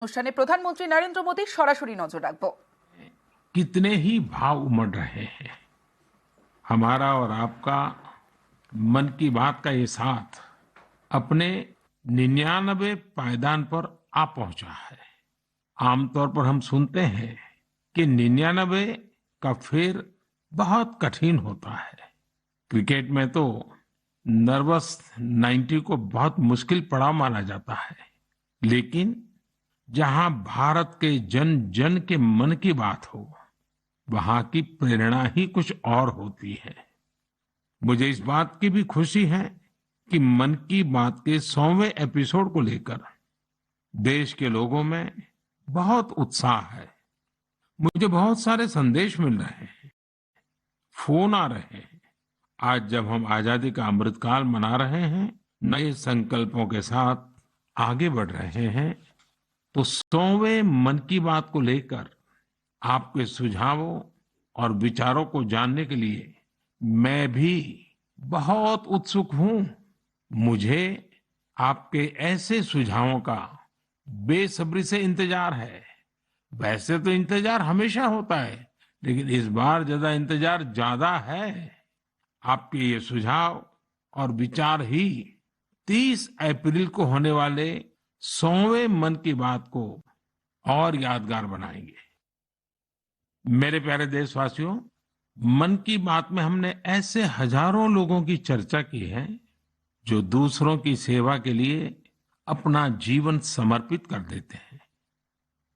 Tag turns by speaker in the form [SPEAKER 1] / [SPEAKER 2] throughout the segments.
[SPEAKER 1] অনুষ্ঠানে প্রধানমন্ত্রী নরেন্দ্র মোদীর সরাসরি নজর রাখবো।
[SPEAKER 2] कितने ही भाव उमड़ रहे हैं। हमारा और आपका मन की बात का ये साथ अपने 99 पायदान पर आ पहुंचा है। आमतौर पर हम सुनते हैं कि 99 का फेर बहुत कठिन होता है। क्रिकेट में तो नर्वस 90 को बहुत मुश्किल पड़ाव माना जाता है, लेकिन जहां भारत के जन जन के मन की बात हो, वहां की प्रेरणा ही कुछ और होती है। मुझे इस बात की भी खुशी है कि मन की बात के 100वें एपिसोड को लेकर देश के लोगों में बहुत उत्साह है। मुझे बहुत सारे संदेश मिल रहे हैं, फोन आ रहे हैं। आज जब हम आजादी का अमृतकाल मना रहे हैं, नए संकल्पों के साथ आगे बढ़ रहे हैं, तो 100वें मन की बात को लेकर आपके सुझावों और विचारों को जानने के लिए मैं भी बहुत उत्सुक हूं। मुझे आपके ऐसे सुझावों का बेसब्री से इंतजार है। वैसे तो इंतजार हमेशा होता है, लेकिन इस बार ज्यादा है। आपके ये सुझाव और विचार ही 30 अप्रैल को होने वाले 100वें मन की बात को और यादगार बनाएंगे। मेरे प्यारे देशवासियों, मन की बात में हमने ऐसे हजारों लोगों की चर्चा की है जो दूसरों की सेवा के लिए अपना जीवन समर्पित कर देते हैं।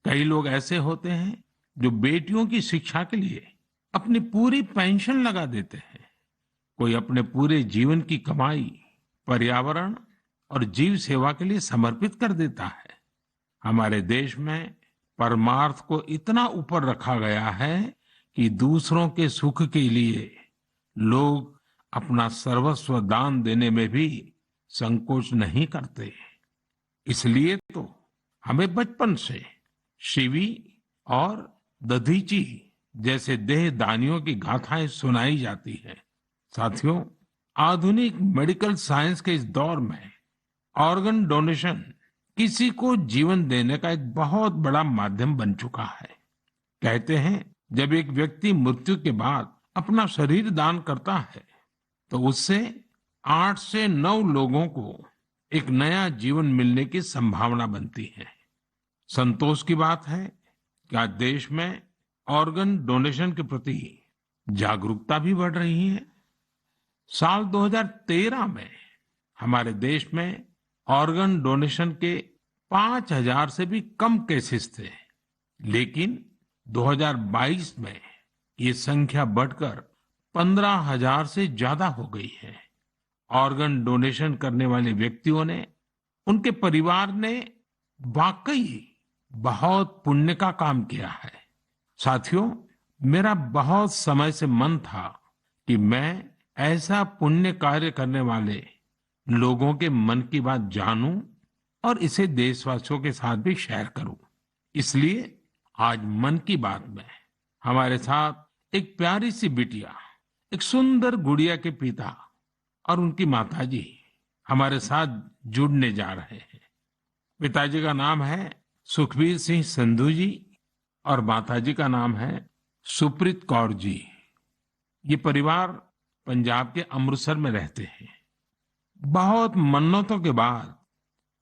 [SPEAKER 2] कई लोग ऐसे होते हैं जो बेटियों की शिक्षा के लिए अपनी पूरी पेंशन लगा देते हैं। कोई अपने पूरे जीवन की कमाई पर्यावरण और जीव सेवा के लिए समर्पित कर देता है। हमारे देश में परमार्थ को इतना ऊपर रखा गया है कि दूसरों के सुख के लिए लोग अपना सर्वस्व दान देने में भी संकोच नहीं करते। इसलिए तो हमें बचपन से शिवी और दधीची जैसे देह दानियों की गाथाएं सुनाई जाती है। साथियों, आधुनिक मेडिकल साइंस के इस दौर में ऑर्गन डोनेशन किसी को जीवन देने का एक बहुत बड़ा माध्यम बन चुका है। कहते हैं, जब एक व्यक्ति मृत्यु के बाद अपना शरीर दान करता है तो उससे 8 से 9 लोगों को एक नया जीवन मिलने की संभावना बनती है। संतोष की बात है कि आज देश में ऑर्गन डोनेशन के प्रति जागरूकता भी बढ़ रही है। साल 2013 में हमारे देश में ऑर्गन डोनेशन के 5000 से भी कम केसेस थे, लेकिन 2022 में ये संख्या बढ़कर 15,000 से ज्यादा हो गई है। ऑर्गन डोनेशन करने वाले व्यक्तियों ने, उनके परिवार ने वाकई बहुत पुण्य का काम किया है। साथियों, मेरा बहुत समय से मन था कि मैं ऐसा पुण्य कार्य करने वाले लोगों के मन की बात जानूं और इसे देशवासियों के साथ भी शेयर करूं। इसलिए आज मन की बात में हमारे साथ एक प्यारी सी बिटिया, एक सुंदर गुड़िया के पिता और उनकी माताजी हमारे साथ जुड़ने जा रहे हैं। पिताजी का नाम है सुखबीर सिंह संधू जी और माताजी का नाम है सुप्रीत कौर जी। ये परिवार पंजाब के अमृतसर में रहते हैं। बहुत मन्नतों के बाद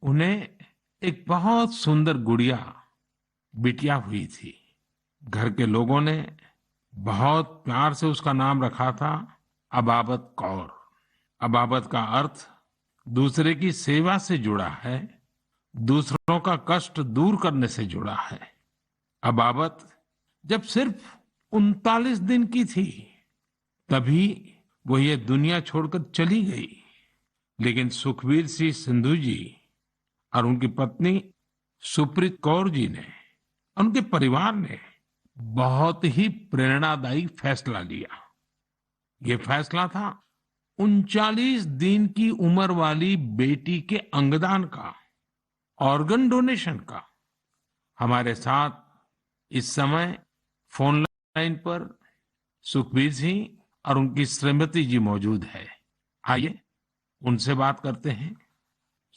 [SPEAKER 2] उन्हें एक बहुत सुंदर गुड़िया, बिटिया हुई थी। घर के लोगों ने बहुत प्यार से उसका नाम रखा था अबाबत कौर। अबाबत का अर्थ दूसरे की सेवा से जुड़ा है, दूसरों का कष्ट दूर करने से जुड़ा है। अबाबत जब सिर्फ 39 दिन की थी, तभी वो ये दुनिया छोड़कर चली गई। लेकिन सुखबीर सिंह संधू जी और उनकी पत्नी सुप्रीत कौर जी ने, उनके परिवार ने बहुत ही प्रेरणादायी फैसला लिया। ये फैसला था 39 दिन की उम्र वाली बेटी के अंगदान का, ऑर्गन डोनेशन का। हमारे साथ इस समय फोन लाइन पर सुखबीर सिंह और उनकी श्रीमती जी मौजूद है। आइए उनसे बात करते हैं।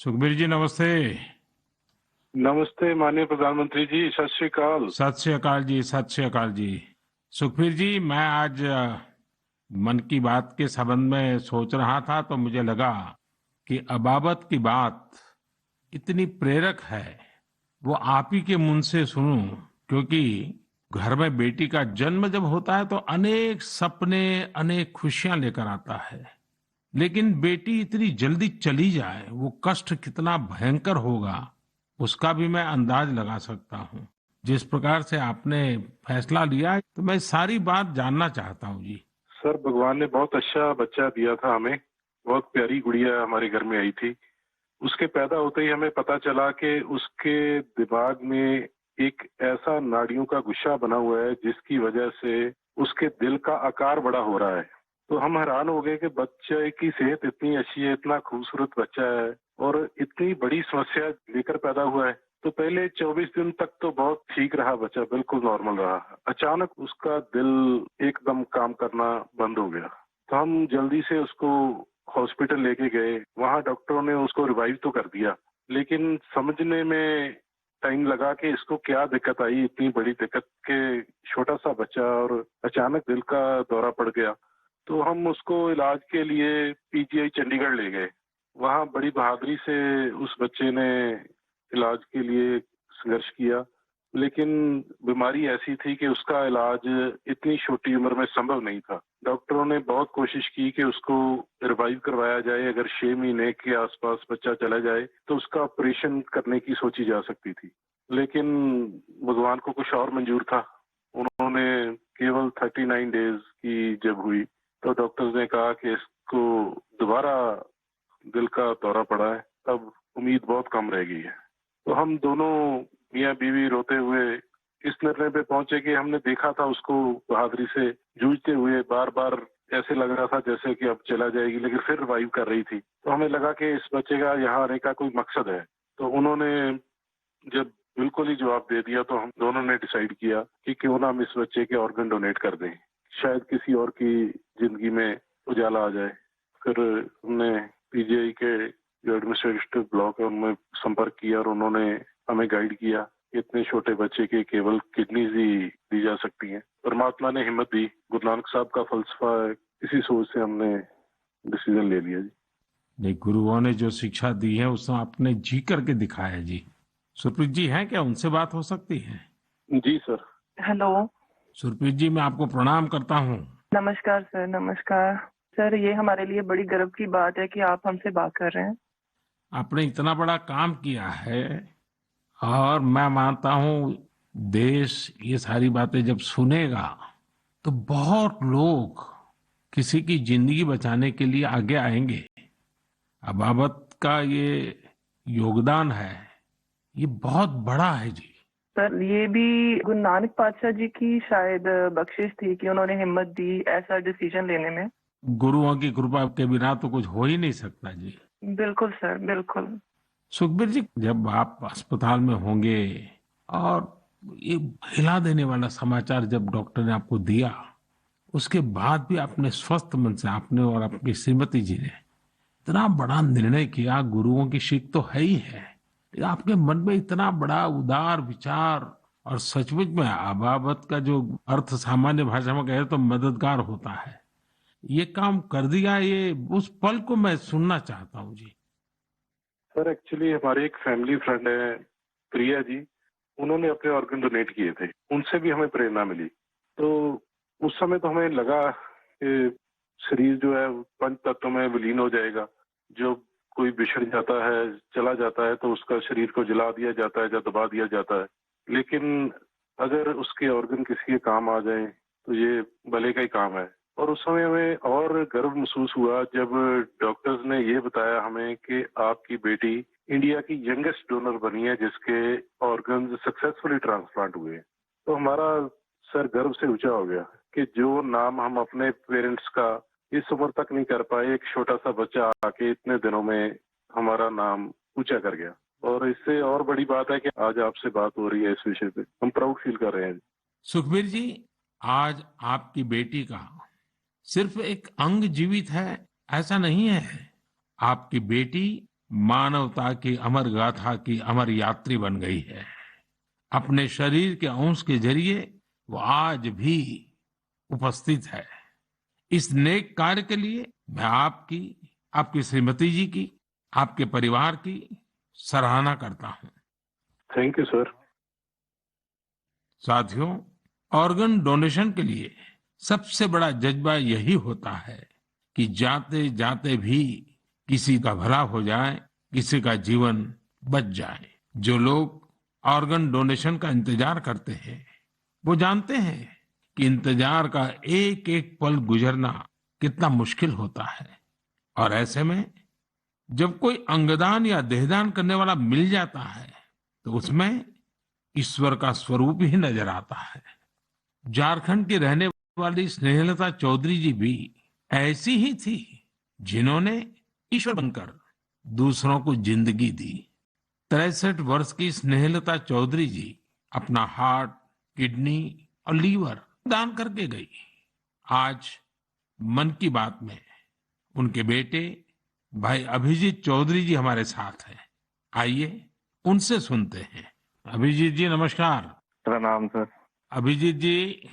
[SPEAKER 2] सुखबीर जी, नमस्ते।
[SPEAKER 3] नमस्ते माननीय प्रधानमंत्री जी, सत श्री अकाल।
[SPEAKER 2] सत श्री अकाल जी, सत श्री अकाल जी। सुखबीर जी, मैं आज मन की बात के संबंध में सोच रहा था तो मुझे लगा कि अबाबत की बात इतनी प्रेरक है, वो आप ही के मुंह से सुनूं, क्योंकि घर में बेटी का जन्म जब होता है तो अनेक सपने, अनेक खुशियां लेकर आता है। लेकिन बेटी इतनी जल्दी चली जाए, वो कष्ट कितना भयंकर होगा, उसका भी मैं अंदाज लगा सकता हूँ। जिस प्रकार से आपने फैसला लिया, तो मैं सारी बात जानना चाहता हूँ जी।
[SPEAKER 3] सर, भगवान ने बहुत अच्छा बच्चा दिया था हमें। बहुत प्यारी गुड़िया हमारे घर में आई थी। उसके पैदा होते ही हमें पता चला कि उसके दिमाग में एक ऐसा नाड़ियों का गुच्छा बना हुआ है जिसकी वजह से उसके दिल का आकार बड़ा हो रहा है। तो हम हैरान हो गए कि बच्चे की सेहत इतनी अच्छी है, इतना खूबसूरत बच्चा है और इतनी बड़ी समस्या लेकर पैदा हुआ है। तो पहले 24 दिन तक तो बहुत ठीक रहा बच्चा, बिल्कुल नॉर्मल रहा। अचानक उसका दिल एकदम काम करना बंद हो गया। तो हम जल्दी से उसको हॉस्पिटल लेके गए। वहां डॉक्टरों ने उसको रिवाइव तो कर दिया, लेकिन समझने में टाइम लगा कि इसको क्या दिक्कत आई, इतनी बड़ी दिक्कत के छोटा सा बच्चा और अचानक दिल का दौरा पड़ गया। तो हम उसको इलाज के लिए पीजीआई चंडीगढ़ ले गए। वहां बड़ी बहादुरी से उस बच्चे ने इलाज के लिए संघर्ष किया, लेकिन बीमारी ऐसी थी कि उसका इलाज इतनी छोटी उम्र में संभव नहीं था। डॉक्टरों ने बहुत कोशिश की कि उसको रिवाइव करवाया जाए। अगर 6 महीने के आसपास बच्चा चला जाए तो उसका ऑपरेशन करने की सोची जा सकती थी, लेकिन भगवान को कुछ और मंजूर था। उन्होंने केवल 39 डेज की जब हुई तो डॉक्टर्स ने कहा कि इसको दोबारा दिल का दौरा पड़ा है, अब उम्मीद बहुत कम रह गई है। तो हम दोनों मियाँ बीवी रोते हुए इस निर्णय पे पहुंचे कि हमने देखा था उसको बहादुरी से जूझते हुए, बार बार ऐसे लग रहा था जैसे कि अब चला जाएगी, लेकिन फिर रिवाइव कर रही थी। तो हमें लगा कि इस बच्चे का यहाँ आने का कोई मकसद है। तो उन्होंने जब बिल्कुल ही जवाब दे दिया तो हम दोनों ने डिसाइड किया कि क्यों ना हम इस बच्चे के ऑर्गन डोनेट कर दें, शायद किसी और की जिंदगी में उजाला आ जाए। फिर हमने पीजीआई के जो एडमिनिस्ट्रेटिव ब्लॉक है उनमें संपर्क किया और उन्होंने हमें गाइड किया। इतने छोटे बच्चे के केवल किडनीज ही दी जा सकती हैं। परमात्मा ने हिम्मत दी। गुरु नानक साहब का फलसफा है, इसी सोच से हमने डिसीजन ले लिया जी।
[SPEAKER 2] नहीं, गुरुओं ने जो शिक्षा दी है उसको आपने जी करके दिखाया जी। सुरप्रीत जी हैं क्या, उनसे बात हो सकती है?
[SPEAKER 3] जी सर।
[SPEAKER 4] हेलो।
[SPEAKER 2] सुरप्रीत जी, मैं आपको प्रणाम करता हूँ।
[SPEAKER 4] नमस्कार सर, नमस्कार सर। ये हमारे लिए बड़ी गर्व की बात है कि आप हमसे बात कर रहे हैं।
[SPEAKER 2] आपने इतना बड़ा काम किया है और मैं मानता हूँ देश ये सारी बातें जब सुनेगा तो बहुत लोग किसी की जिंदगी बचाने के लिए आगे आएंगे। अबाबत का ये योगदान है, ये बहुत बड़ा है जी।
[SPEAKER 4] सर, ये भी गुरु नानक पातशाह जी की शायद बख्शिश थी कि उन्होंने हिम्मत दी ऐसा डिसीजन लेने में।
[SPEAKER 2] गुरुओं की कृपा के बिना तो कुछ हो ही नहीं सकता जी।
[SPEAKER 4] बिल्कुल सर, बिल्कुल।
[SPEAKER 2] सुखबीर जी, जब आप अस्पताल में होंगे और ये हिला देने वाला समाचार जब डॉक्टर ने आपको दिया, उसके बाद भी आपने स्वस्थ मन से, आपने और आपकी श्रीमती जी ने इतना बड़ा निर्णय किया। गुरुओं की सीख तो है ही है, लेकिन आपके मन में इतना बड़ा उदार विचार, और सचमुच में अबाबत का जो अर्थ सामान्य भाषा में कहे तो मददगार होता है, ये काम कर दिया। ये उस पल को मैं सुनना चाहता हूँ जी।
[SPEAKER 3] सर, एक्चुअली हमारे एक फैमिली फ्रेंड है प्रिया जी, उन्होंने अपने ऑर्गन डोनेट किए थे। उनसे भी हमें प्रेरणा मिली। तो उस समय तो हमें लगा कि शरीर जो है पंच तत्वों में विलीन हो जाएगा। जो कोई बिछड़ जाता है, चला जाता है, तो उसका शरीर को जला दिया जाता है या दबा दिया जाता है। लेकिन अगर उसके ऑर्गन किसी के काम आ जाए तो ये भले का ही काम है। और उस समय हमें और गर्व महसूस हुआ जब डॉक्टर्स ने ये बताया हमें कि आपकी बेटी इंडिया की यंगेस्ट डोनर बनी है जिसके ऑर्गन सक्सेसफुली ट्रांसप्लांट हुए। तो हमारा सर गर्व से ऊंचा हो गया कि जो नाम हम अपने पेरेंट्स का इस उम्र तक नहीं कर पाए, एक छोटा सा बच्चा आके इतने दिनों में हमारा नाम ऊंचा कर गया। और इससे और बड़ी बात है कि आज आपसे बात हो रही है इस विषय पे, हम प्राउड फील कर रहे हैं।
[SPEAKER 2] सुखबीर जी, आज आपकी बेटी का सिर्फ एक अंग जीवित है ऐसा नहीं है। आपकी बेटी मानवता की अमर गाथा की अमर यात्री बन गई है। अपने शरीर के अंश के जरिए वो आज भी उपस्थित है। इस नेक कार्य के लिए मैं आपकी, आपकी श्रीमती जी की, आपके परिवार की सराहना करता हूं।
[SPEAKER 3] Thank you sir.
[SPEAKER 2] साथियों, ऑर्गन डोनेशन के लिए सबसे बड़ा जज्बा यही होता है कि जाते जाते भी किसी का भला हो जाए, किसी का जीवन बच जाए। जो लोग ऑर्गन डोनेशन का इंतजार करते हैं, वो जानते हैं कि इंतजार का एक एक पल गुजरना कितना मुश्किल होता है। और ऐसे में जब कोई अंगदान या देहदान करने वाला मिल जाता है, तो उसमें ईश्वर का स्वरूप ही नजर आता है। झारखंड की रहने वाली स्नेहलता चौधरी जी भी ऐसी ही थी, जिन्होंने ईश्वर बनकर दूसरों को जिंदगी दी। 63 वर्ष की स्नेहलता चौधरी जी अपना हार्ट, किडनी और लीवर दान करके गई। आज मन की बात में उनके बेटे भाई अभिजीत चौधरी जी हमारे साथ हैं। आइए उनसे सुनते हैं। अभिजीत जी नमस्कार।
[SPEAKER 5] प्रणाम सर।
[SPEAKER 2] अभिजीत जी,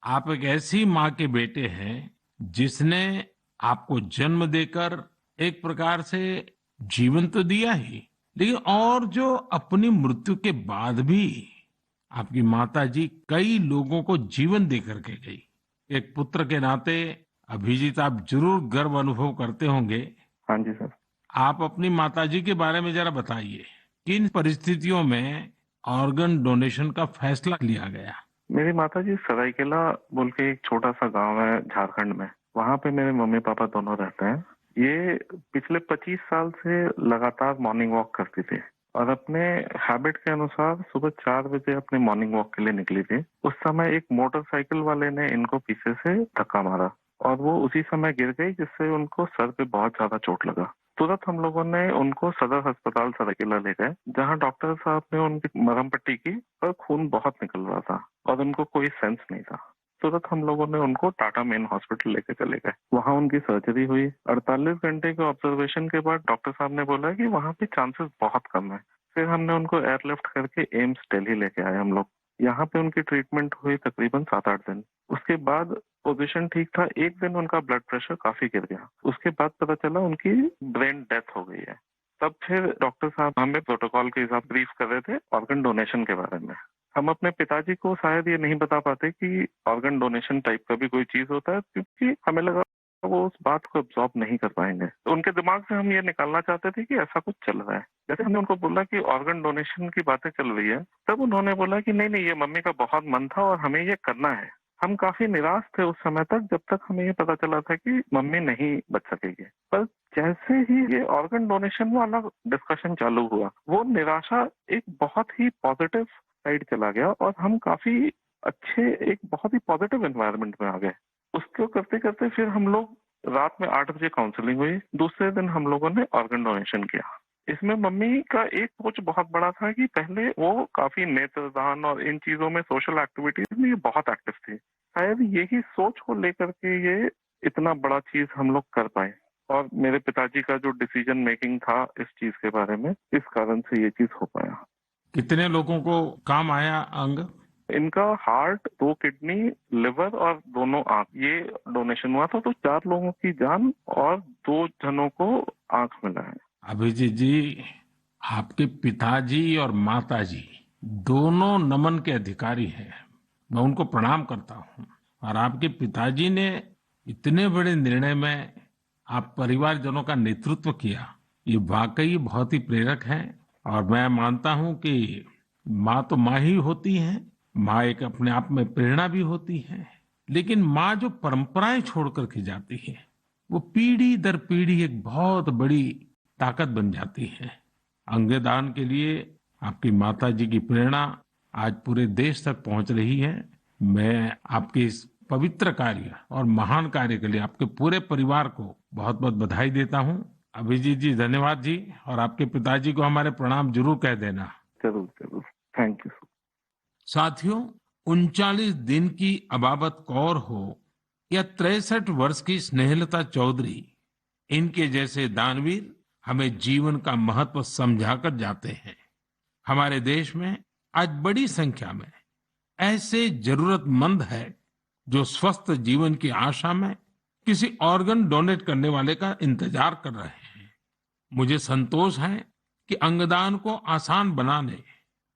[SPEAKER 2] आप एक ऐसी माँ के बेटे हैं जिसने आपको जन्म देकर एक प्रकार से जीवन तो दिया ही, लेकिन और जो अपनी मृत्यु के बाद भी आपकी माता जी कई लोगों को जीवन दे करके गई। एक पुत्र के नाते अभिजीत, आप जरूर गर्व अनुभव करते होंगे।
[SPEAKER 5] हाँ जी सर।
[SPEAKER 2] आप अपनी माता जी के बारे में जरा बताइए, किन परिस्थितियों में ऑर्गन डोनेशन का फैसला लिया गया?
[SPEAKER 5] मेरी माता जी सरायकेला बोल के एक छोटा सा गांव है झारखंड में, वहाँ पे मेरे मम्मी पापा दोनों रहते हैं। ये पिछले 25 साल से लगातार मॉर्निंग वॉक करती थी और अपने हैबिट के अनुसार सुबह 4 बजे अपने मॉर्निंग वॉक के लिए निकली थी। उस समय एक मोटरसाइकिल वाले ने इनको पीछे से धक्का मारा और वो उसी समय गिर गई, जिससे उनको सर पे बहुत ज्यादा चोट लगा। तुरंत हम लोगों ने उनको सदर अस्पताल सरायकेला ले गए, जहाँ डॉक्टर साहब ने उनकी मरहम पट्टी की और खून बहुत निकल रहा था और उनको कोई सेंस नहीं था। तुरंत हम लोगों ने उनको टाटा मेन हॉस्पिटल लेके चले गए। वहाँ उनकी सर्जरी हुई। 48 घंटे के ऑब्जर्वेशन के बाद डॉक्टर साहब ने बोला कि वहाँ पे चांसेस बहुत कम है। फिर हमने उनको एयरलिफ्ट करके एम्स दिल्ली लेके आए हम लोग। यहाँ पे उनकी ट्रीटमेंट हुई तकरीबन 7-8 दिन। उसके बाद पोजीशन ठीक था। एक दिन उनका ब्लड प्रेशर काफी गिर गया। उसके बाद पता चला उनकी ब्रेन डेथ हो गई है। तब फिर डॉक्टर साहब हमें प्रोटोकॉल के हिसाब ब्रीफ कर रहे थे ऑर्गन डोनेशन के बारे में। हम अपने पिताजी को शायद ये नहीं बता पाते कि ऑर्गन डोनेशन टाइप का भी कोई चीज होता है, क्योंकि हमें लगा वो उस बात को एब्जॉर्ब नहीं कर पाएंगे। तो उनके दिमाग से हम ये निकालना चाहते थे कि ऐसा कुछ चल रहा है। जैसे हमने उनको बोला कि ऑर्गन डोनेशन की बातें चल रही है, तब उन्होंने बोला कि नहीं नहीं, ये मम्मी का बहुत मन था और हमें ये करना है। हम काफी निराश थे उस समय तक, जब तक हमें ये पता चला था कि मम्मी नहीं बच सकेगी। पर जैसे ही ये ऑर्गन डोनेशन वाला डिस्कशन चालू हुआ, वो निराशा एक बहुत ही पॉजिटिव साइड चला गया और हम काफी अच्छे, एक बहुत ही पॉजिटिव एनवायरनमेंट में आ गए। उसको करते करते फिर हम लोग रात में 8 बजे काउंसलिंग हुई। दूसरे दिन हम लोगों ने ऑर्गन डोनेशन किया। इसमें मम्मी का एक सोच बहुत बड़ा था कि पहले वो काफी नेत्रदान और इन चीजों में, सोशल एक्टिविटीज में ये बहुत एक्टिव थी। शायद यही सोच को लेकर के ये इतना बड़ा चीज हम लोग कर पाए। और मेरे पिताजी का जो डिसीजन मेकिंग था इस चीज के बारे में, इस कारण से ये चीज हो पाया।
[SPEAKER 2] कितने लोगों को काम आया अंग?
[SPEAKER 5] इनका हार्ट, 2 किडनी, लिवर और दोनों आंख, ये डोनेशन हुआ था। तो 4 लोगों की जान और 2 जनों को आंख मिला है।
[SPEAKER 2] अभिजीत जी, आपके पिताजी और माताजी दोनों नमन के अधिकारी हैं। मैं उनको प्रणाम करता हूँ। और आपके पिताजी ने इतने बड़े निर्णय में आप परिवारजनों का नेतृत्व किया, ये वाकई बहुत ही प्रेरक है। और मैं मानता हूँ कि माँ तो माँ ही होती है, माँ एक अपने आप में प्रेरणा भी होती है, लेकिन माँ जो परंपराएं छोड़ करके जाती है, वो पीढ़ी दर पीढ़ी एक बहुत बड़ी ताकत बन जाती है। अंगदान के लिए आपकी माता जी की प्रेरणा आज पूरे देश तक पहुंच रही है। मैं आपके इस पवित्र कार्य और महान कार्य के लिए आपके पूरे परिवार को बहुत बहुत बधाई देता हूं। अभिजीत जी धन्यवाद जी, और आपके पिताजी को हमारे प्रणाम जरूर कह देना।
[SPEAKER 5] जरूर जरूर, थैंक यू।
[SPEAKER 2] साथियों, 39 दिन की अबाबत कौर हो या 63 वर्ष की स्नेहलता चौधरी, इनके जैसे दानवीर हमें जीवन का महत्व समझाकर जाते हैं। हमारे देश में आज बड़ी संख्या में ऐसे जरूरतमंद है जो स्वस्थ जीवन की आशा में किसी ऑर्गन डोनेट करने वाले का इंतजार कर रहे हैं। मुझे संतोष है कि अंगदान को आसान बनाने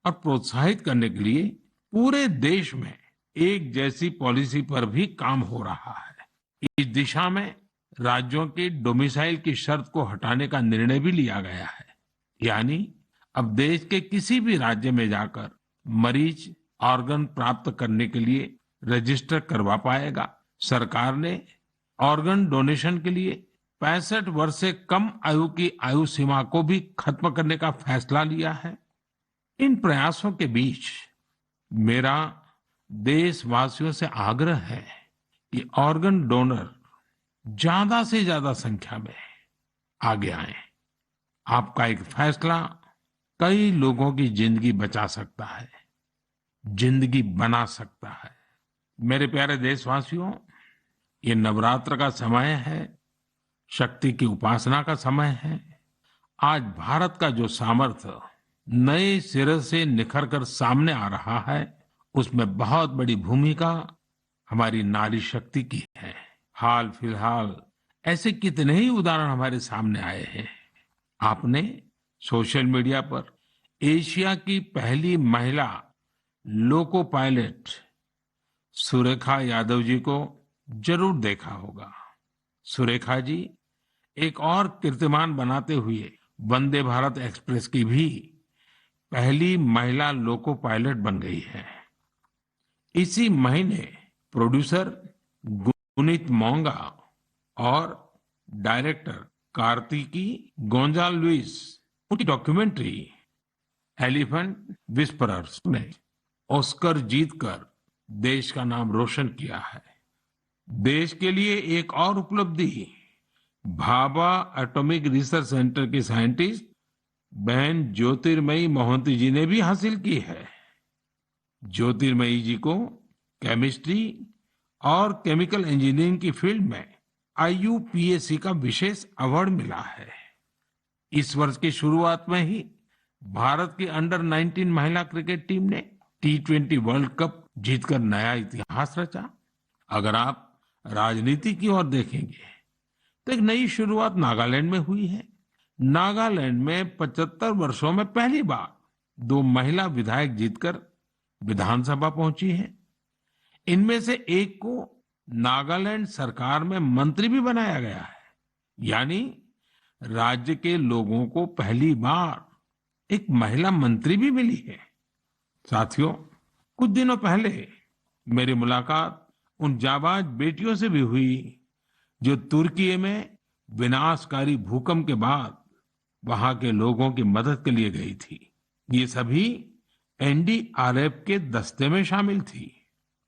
[SPEAKER 2] और प्रोत्साहित करने के लिए पूरे देश में एक जैसी पॉलिसी पर भी काम हो रहा है। इस दिशा में राज्यों की डोमिसाइल की शर्त को हटाने का निर्णय भी लिया गया है। यानी अब देश के किसी भी राज्य में जाकर मरीज ऑर्गन प्राप्त करने के लिए रजिस्टर करवा पाएगा। सरकार ने ऑर्गन डोनेशन के लिए 65 वर्ष से कम आयु की आयु सीमा को भी खत्म करने का फैसला लिया है। इन प्रयासों के बीच मेरा देशवासियों से आग्रह है कि ऑर्गन डोनर ज्यादा से ज्यादा संख्या में आगे आए। आपका एक फैसला कई लोगों की जिंदगी बचा सकता है, जिंदगी बना सकता है। मेरे प्यारे देशवासियों, ये नवरात्र का समय है, शक्ति की उपासना का समय है। आज भारत का जो सामर्थ्य नए सिरे से निखर कर सामने आ रहा है, उसमें बहुत बड़ी भूमिका हमारी नारी शक्ति की है। हाल फिलहाल ऐसे कितने ही उदाहरण हमारे सामने आए हैं। आपने सोशल मीडिया पर एशिया की पहली महिला लोको पायलट सुरेखा यादव जी को जरूर देखा होगा। सुरेखा जी एक और कीर्तिमान बनाते हुए वंदे भारत एक्सप्रेस की भी पहली महिला लोको पायलट बन गई है। इसी महीने प्रोड्यूसर गुनीत मोंगा और डायरेक्टर कार्तिकी गोंजाल लुइस, उनकी डॉक्यूमेंट्री एलिफेंट विस्परर्स ने ऑस्कर जीतकर देश का नाम रोशन किया है। देश के लिए एक और उपलब्धि भाभा एटॉमिक रिसर्च सेंटर की साइंटिस्ट बहन ज्योतिर्मयी मोहंती जी ने भी हासिल की है। ज्योतिर्मयी जी को केमिस्ट्री और केमिकल इंजीनियरिंग की फील्ड में IUPAC का विशेष अवार्ड मिला है। इस वर्ष की शुरुआत में ही भारत की अंडर 19 महिला क्रिकेट टीम ने T20 वर्ल्ड कप जीतकर नया इतिहास रचा। अगर आप राजनीति की ओर देखेंगे तो एक नई शुरुआत नागालैंड में हुई है। नागालैंड में 75 वर्षों में पहली बार 2 महिला विधायक जीतकर विधानसभा पहुंची है। इनमें से एक को नागालैंड सरकार में मंत्री भी बनाया गया है। यानी राज्य के लोगों को पहली बार एक महिला मंत्री भी मिली है। साथियों, कुछ दिनों पहले मेरी मुलाकात उन जाबाज बेटियों से भी हुई जो तुर्की में विनाशकारी भूकंप के बाद वहां के लोगों की मदद के लिए गई थी। ये सभी NDRF के दस्ते में शामिल थी।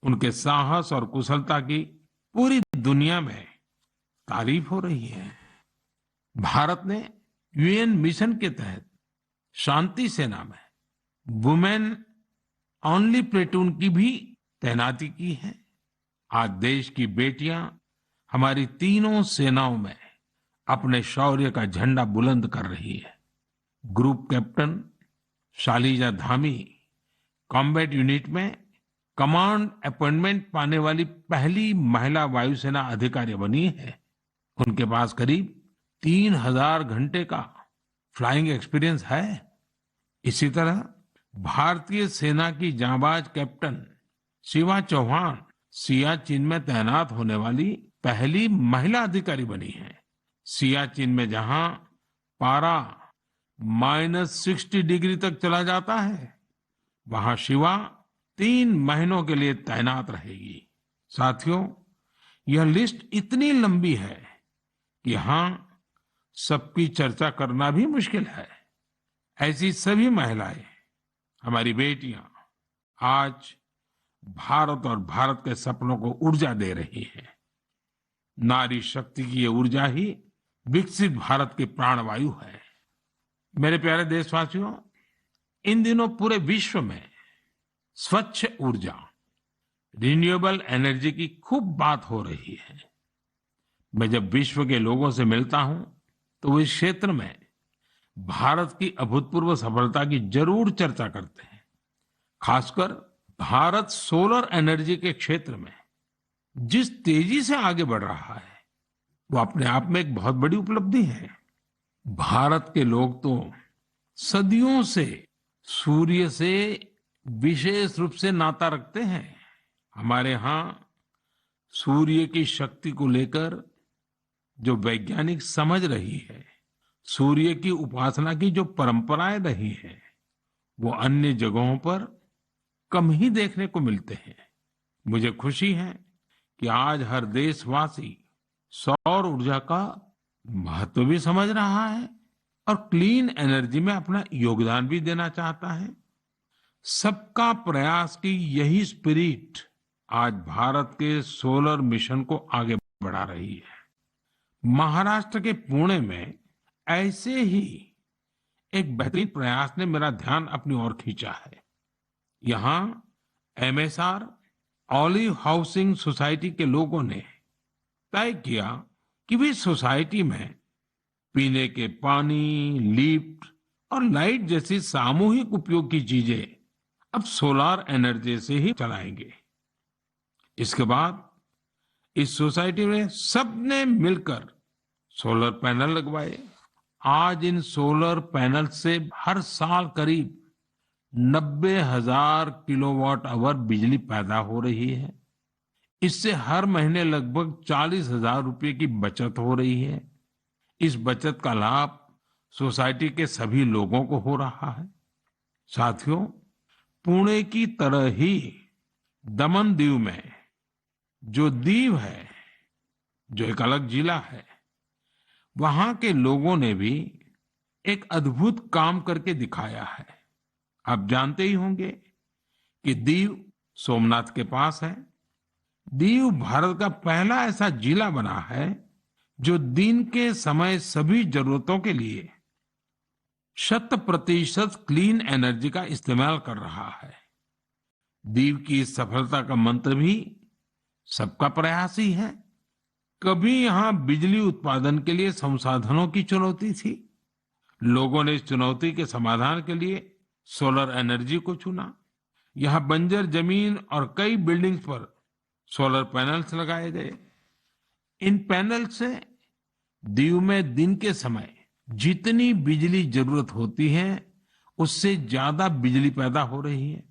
[SPEAKER 2] उनके साहस और कुशलता की पूरी दुनिया में तारीफ हो रही है। भारत ने UN मिशन के तहत शांति सेना में वुमेन ओनली प्लेटून की भी तैनाती की है। आज देश की बेटियां हमारी तीनों सेनाओं में अपने शौर्य का झंडा बुलंद कर रही है। Group captain Shalija Dhami combat unit में कमांड अपॉइंटमेंट पाने वाली पहली महिला वायुसेना अधिकारी बनी है। उनके पास करीब 3000 घंटे का फ्लाइंग एक्सपीरियंस है। इसी तरह भारतीय सेना की जांबाज कैप्टन शिवा चौहान सियाचिन में तैनात होने वाली पहली महिला अधिकारी बनी है। सियाचिन में जहां पारा -60 डिग्री तक चला जाता है, वहां शिवा 3 महीनों के लिए तैनात रहेगी। साथियों, यह लिस्ट इतनी लंबी है कि यहां सबकी चर्चा करना भी मुश्किल है। ऐसी सभी महिलाएं, हमारी बेटियां, आज भारत और भारत के सपनों को ऊर्जा दे रही है। नारी शक्ति की ये ऊर्जा ही विकसित भारत की प्राणवायु है। मेरे प्यारे देशवासियों, इन दिनों पूरे विश्व में स्वच्छ ऊर्जा, रिन्यूएबल एनर्जी की खूब बात हो रही है। मैं जब विश्व के लोगों से मिलता हूं तो वो इस क्षेत्र में भारत की अभूतपूर्व सफलता की जरूर चर्चा करते हैं। खासकर भारत सोलर एनर्जी के क्षेत्र में जिस तेजी से आगे बढ़ रहा है वो अपने आप में एक बहुत बड़ी उपलब्धि है। भारत के लोग तो सदियों से सूर्य से विशेष रूप से नाता रखते हैं। हमारे यहाँ सूर्य की शक्ति को लेकर जो वैज्ञानिक समझ रही है, सूर्य की उपासना की जो परंपराएं रही है, वो अन्य जगहों पर कम ही देखने को मिलते हैं। मुझे खुशी है कि आज हर देशवासी सौर ऊर्जा का महत्व भी समझ रहा है और क्लीन एनर्जी में अपना योगदान भी देना चाहता है। सबका प्रयास की यही स्पिरिट आज भारत के सोलर मिशन को आगे बढ़ा रही है। महाराष्ट्र के पुणे में ऐसे ही एक बेहतरीन प्रयास ने मेरा ध्यान अपनी ओर खींचा है। यहाँ एमएसआर ऑलिव हाउसिंग सोसाइटी के लोगों ने तय किया कि वे सोसाइटी में पीने के पानी, लिफ्ट और लाइट जैसी सामूहिक उपयोग की चीजें अब सोलर एनर्जी से ही चलाएंगे। इसके बाद इस सोसाइटी में सबने मिलकर सोलर पैनल लगवाए। आज इन सोलर पैनल से हर साल करीब 90,000 किलोवाट आवर बिजली पैदा हो रही है। इससे हर महीने लगभग 40,000 रुपए की बचत हो रही है। इस बचत का लाभ सोसाइटी के सभी लोगों को हो रहा है। साथियों, पुणे की तरह ही दमन दीव में जो दीव है, जो एक अलग जिला है, वहां के लोगों ने भी एक अद्भुत काम करके दिखाया है। आप जानते ही होंगे कि दीव सोमनाथ के पास है। दीव भारत का पहला ऐसा जिला बना है जो दिन के समय सभी जरूरतों के लिए 100% क्लीन एनर्जी का इस्तेमाल कर रहा है। दीव की इस सफलता का मंत्र भी सबका प्रयास ही है। कभी यहां बिजली उत्पादन के लिए संसाधनों की चुनौती थी। लोगों ने इस चुनौती के समाधान के लिए सोलर एनर्जी को चुना। यहां बंजर जमीन और कई बिल्डिंग्स पर सोलर पैनल्स लगाए गए। इन पैनल से दीव में दिन के समय जितनी बिजली जरूरत होती है उससे ज्यादा बिजली पैदा हो रही है।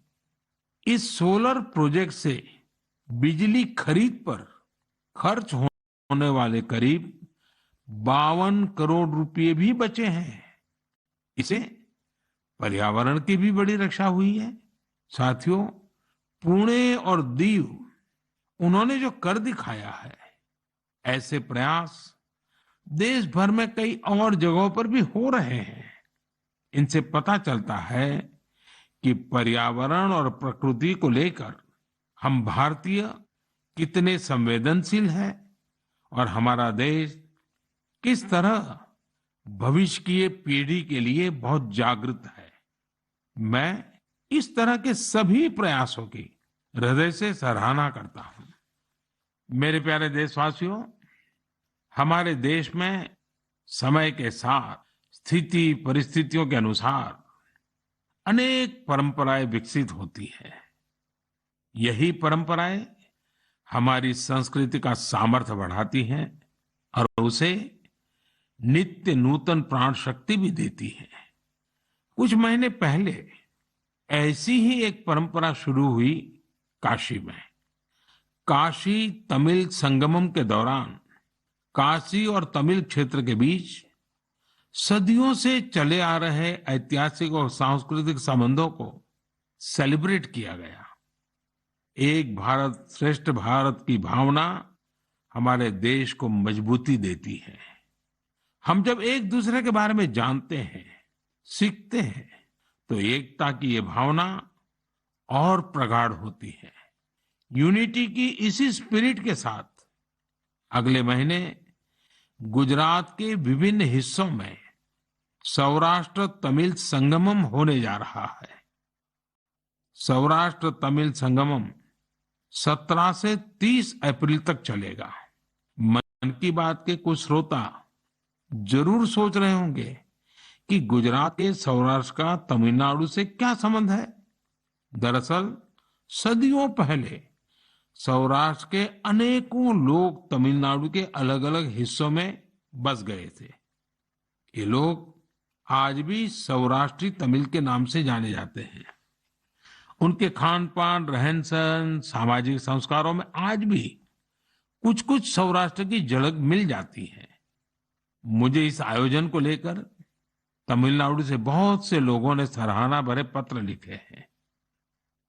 [SPEAKER 2] इस सोलर प्रोजेक्ट से बिजली खरीद पर खर्च होने वाले करीब 52 करोड़ रुपए भी बचे हैं। इसे पर्यावरण की भी बड़ी रक्षा हुई है। साथियों, पुणे और दीव उन्होंने जो कर दिखाया है, ऐसे प्रयास देश भर में कई और जगहों पर भी हो रहे हैं। इनसे पता चलता है कि पर्यावरण और प्रकृति को लेकर हम भारतीय कितने संवेदनशील हैं और हमारा देश किस तरह भविष्य की पीढ़ी के लिए बहुत जागृत है। मैं इस तरह के सभी प्रयासों की हृदय से सराहना करता हूं। मेरे प्यारे देशवासियों, हमारे देश में समय के साथ स्थिति परिस्थितियों के अनुसार अनेक परंपराएं विकसित होती है। यही परंपराएं हमारी संस्कृति का सामर्थ्य बढ़ाती हैं और उसे नित्य नूतन प्राण शक्ति भी देती है। कुछ महीने पहले ऐसी ही एक परंपरा शुरू हुई काशी में। काशी तमिल संगमम के दौरान काशी और तमिल क्षेत्र के बीच सदियों से चले आ रहे ऐतिहासिक और सांस्कृतिक संबंधों को सेलिब्रेट किया गया। एक भारत श्रेष्ठ भारत की भावना हमारे देश को मजबूती देती है। हम जब एक दूसरे के बारे में जानते हैं, सीखते हैं, तो एकता की ये भावना और प्रगाढ़ होती है। यूनिटी की इसी स्पिरिट के साथ अगले महीने गुजरात के विभिन्न हिस्सों में सौराष्ट्र तमिल संगमम होने जा रहा है। सौराष्ट्र तमिल संगमम 17 से 30 अप्रैल तक चलेगा। मन की बात के कुछ श्रोता जरूर सोच रहे होंगे कि गुजरात के सौराष्ट्र का तमिलनाडु से क्या संबंध है। दरअसल सदियों पहले सौराष्ट्र के अनेकों लोग तमिलनाडु के अलग अलग हिस्सों में बस गए थे। ये लोग आज भी सौराष्ट्री तमिल के नाम से जाने जाते हैं। उनके खान पान, रहन सहन, सामाजिक संस्कारों में आज भी कुछ कुछ सौराष्ट्र की झलक मिल जाती है। मुझे इस आयोजन को लेकर तमिलनाडु से बहुत से लोगों ने सराहना भरे पत्र लिखे हैं।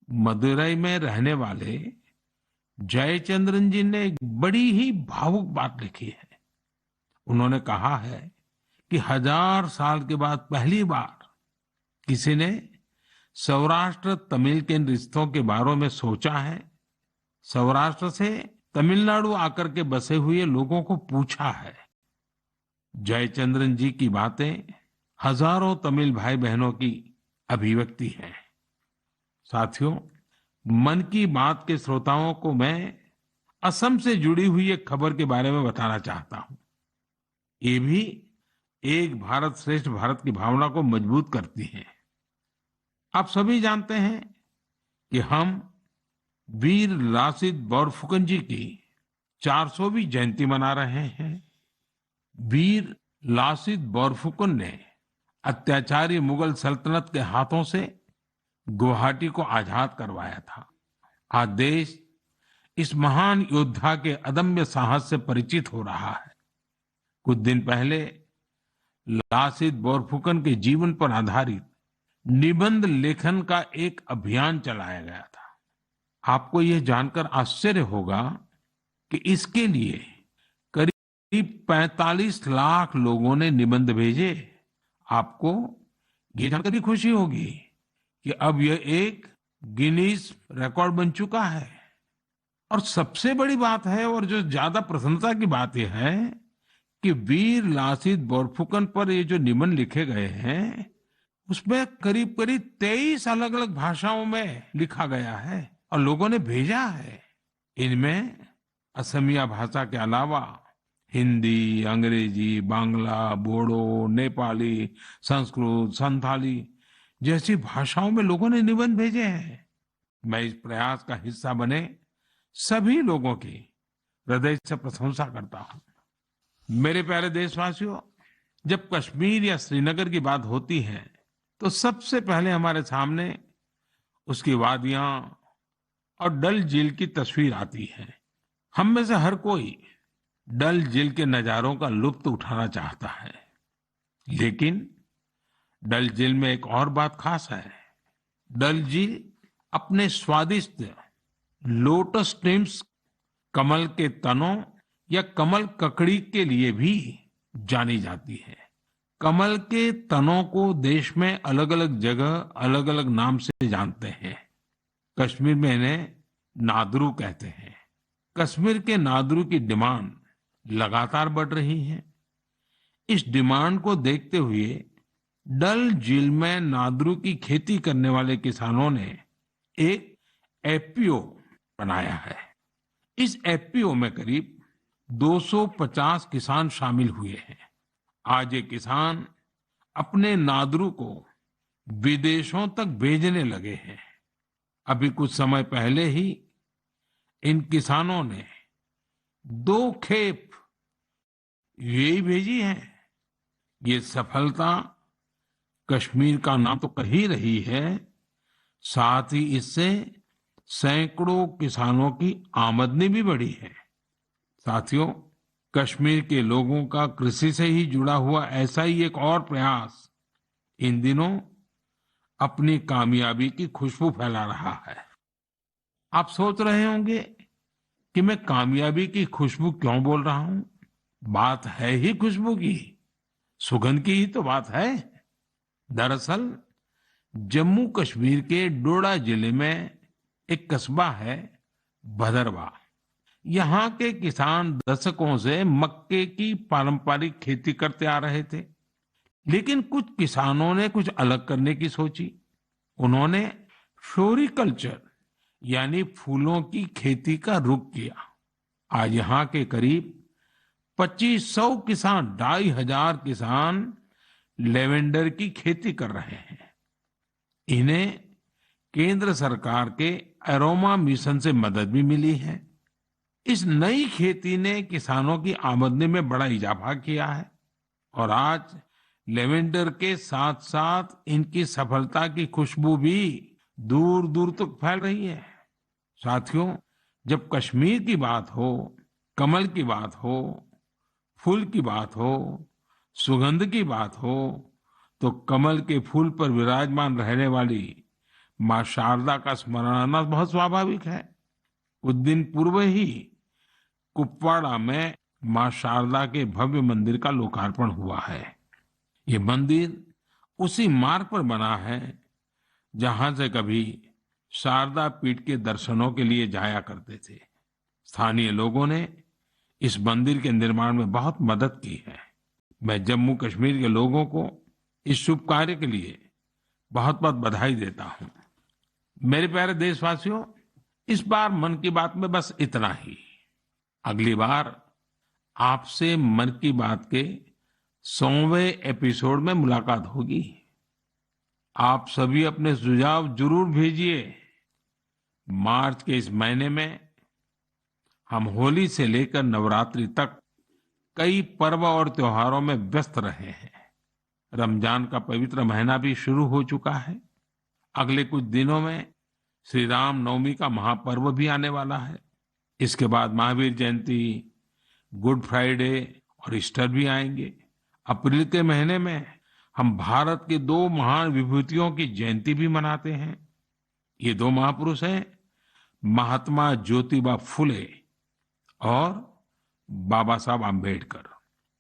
[SPEAKER 2] मदुरई में रहने वाले जयचंद्रन जी ने एक बड़ी ही भावुक बात लिखी है। उन्होंने कहा है कि 1000 साल के बाद पहली बार किसी ने सौराष्ट्र तमिल के रिश्तों के बारे में सोचा है। सौराष्ट्र से तमिलनाडु आकर के बसे हुए लोगों को पूछा है। जयचंद्रन जी की बातें हजारों तमिल भाई बहनों की अभिव्यक्ति है। साथियों, मन की बात के श्रोताओं को मैं असम से जुड़ी हुई एक खबर के बारे में बताना चाहता हूं। ये भी एक भारत श्रेष्ठ भारत की भावना को मजबूत करती है। आप सभी जानते हैं कि हम वीर लासित बोरफुकन जी की 400वीं जयंती मना रहे हैं। वीर लासित बोरफुकन ने अत्याचारी मुगल सल्तनत के हाथों से गुवाहाटी को आजाद करवाया था। आज देश इस महान योद्धा के अदम्य साहस से परिचित हो रहा है। कुछ दिन पहले लासित बोरफुकन के जीवन पर आधारित निबंध लेखन का एक अभियान चलाया गया था। आपको यह जानकर आश्चर्य होगा कि इसके लिए करीब 45 लाख लोगों ने निबंध भेजे। आपको ये जानकर भी खुशी होगी कि अब यह एक गिनीज रिकॉर्ड बन चुका है। और सबसे बड़ी बात है, और जो ज्यादा प्रसन्नता की बात यह है कि वीर लासित बोरफुकन पर ये जो निबंध लिखे गए हैं उसमें करीब करीब 23 अलग अलग भाषाओं में लिखा गया है और लोगों ने भेजा है। इनमें असमिया भाषा के अलावा हिंदी, अंग्रेजी, बांग्ला, बोडो, नेपाली, संस्कृत, संथाली जैसी भाषाओं में लोगों ने निबंध भेजे हैं। मैं इस प्रयास का हिस्सा बने सभी लोगों की हृदय से प्रशंसा करता हूं। मेरे प्यारे देशवासियों, जब कश्मीर या श्रीनगर की बात होती है तो सबसे पहले हमारे सामने उसकी वादियां और डल झील की तस्वीर आती है। हम में से हर कोई डल झील के नजारों का लुत्फ उठाना चाहता है, लेकिन डल झील में एक और बात खास है। डल झील अपने स्वादिष्ट लोटस स्टेम्स, कमल के तनों या कमल ककड़ी के लिए भी जानी जाती है। कमल के तनों को देश में अलग अलग जगह अलग अलग नाम से जानते हैं। कश्मीर में इन्हें नादरू कहते हैं। कश्मीर के नादरू की डिमांड लगातार बढ़ रही है। इस डिमांड को देखते हुए डल झील में नादरू की खेती करने वाले किसानों ने एक एफपीओ बनाया है। इस एफपीओ में करीब 250 किसान शामिल हुए हैं। आज ये किसान अपने नादरू को विदेशों तक भेजने लगे हैं। अभी कुछ समय पहले ही इन किसानों ने 2 खेप यूएई भेजी है। ये सफलता कश्मीर का नाम तो कर ही रही है, साथ ही इससे सैकड़ों किसानों की आमदनी भी बढ़ी है। साथियों, कश्मीर के लोगों का कृषि से ही जुड़ा हुआ ऐसा ही एक और प्रयास इन दिनों अपनी कामयाबी की खुशबू फैला रहा है। आप सोच रहे होंगे कि मैं कामयाबी की खुशबू क्यों बोल रहा हूं। बात है ही खुशबू की, सुगंध की ही तो बात है। दरअसल जम्मू कश्मीर के डोडा जिले में एक कस्बा है भदरवा। यहाँ के किसान दशकों से मक्के की पारंपरिक खेती करते आ रहे थे, लेकिन कुछ किसानों ने कुछ अलग करने की सोची। उन्होंने फ्लोरिकल्चर यानी फूलों की खेती का रुख किया। आज यहाँ के करीब 2500 किसान, 2500 किसान लेवेंडर की खेती कर रहे हैं। इन्हें केंद्र सरकार के एरोमा मिशन से मदद भी मिली है। इस नई खेती ने किसानों की आमदनी में बड़ा इजाफा किया है और आज लेवेंडर के साथ साथ इनकी सफलता की खुशबू भी दूर दूर तक फैल रही है। साथियों, जब कश्मीर की बात हो, कमल की बात हो, फूल की बात हो, सुगंध की बात हो, तो कमल के फूल पर विराजमान रहने वाली मां शारदा का स्मरण आना बहुत स्वाभाविक है। कुछ दिन पूर्व ही कुपवाड़ा में मां शारदा के भव्य मंदिर का लोकार्पण हुआ है। ये मंदिर उसी मार्ग पर बना है जहां से कभी शारदा पीठ के दर्शनों के लिए जाया करते थे। स्थानीय लोगों ने इस मंदिर के निर्माण में बहुत मदद की है। मैं जम्मू कश्मीर के लोगों को इस शुभ कार्य के लिए बहुत बहुत बधाई देता हूं। मेरे प्यारे देशवासियों, इस बार मन की बात में बस इतना ही। अगली बार आपसे मन की बात के 100वें एपिसोड में मुलाकात होगी। आप सभी अपने सुझाव जरूर भेजिए। मार्च के इस महीने में हम होली से लेकर नवरात्रि तक कई पर्व और त्योहारों में व्यस्त रहे हैं। रमजान का पवित्र महीना भी शुरू हो चुका है। अगले कुछ दिनों में श्री राम नवमी का महापर्व भी आने वाला है। इसके बाद महावीर जयंती, गुड फ्राइडे और ईस्टर भी आएंगे। अप्रैल के महीने में हम भारत के 2 महान विभूतियों की जयंती भी मनाते हैं। ये 2 महापुरुष हैं महात्मा ज्योतिबा फुले और बाबा साहब आम्बेडकर।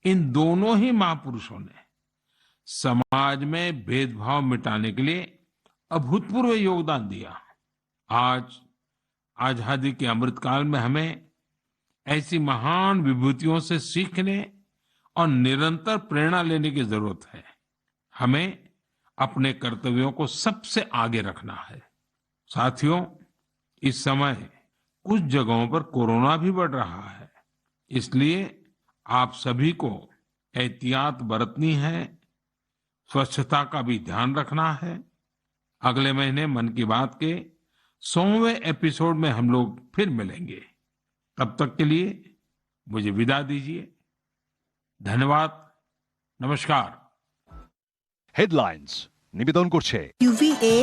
[SPEAKER 2] इन दोनों ही महापुरुषों ने समाज में भेदभाव मिटाने के लिए अभूतपूर्व योगदान दिया। आज आजादी के अमृतकाल में हमें ऐसी महान विभूतियों से सीखने और निरंतर प्रेरणा लेने की जरूरत है। हमें अपने कर्तव्यों को सबसे आगे रखना है। साथियों, इस समय कुछ जगहों पर कोरोना भी बढ़ रहा है, इसलिए आप सभी को एहतियात बरतनी है, स्वच्छता का भी ध्यान रखना है। अगले महीने मन की बात के 100वें एपिसोड में हम लोग फिर मिलेंगे। तब तक के लिए मुझे विदा दीजिए। धन्यवाद। नमस्कार।
[SPEAKER 6] হেডলাইন্স নিবেদন করছে
[SPEAKER 7] UVA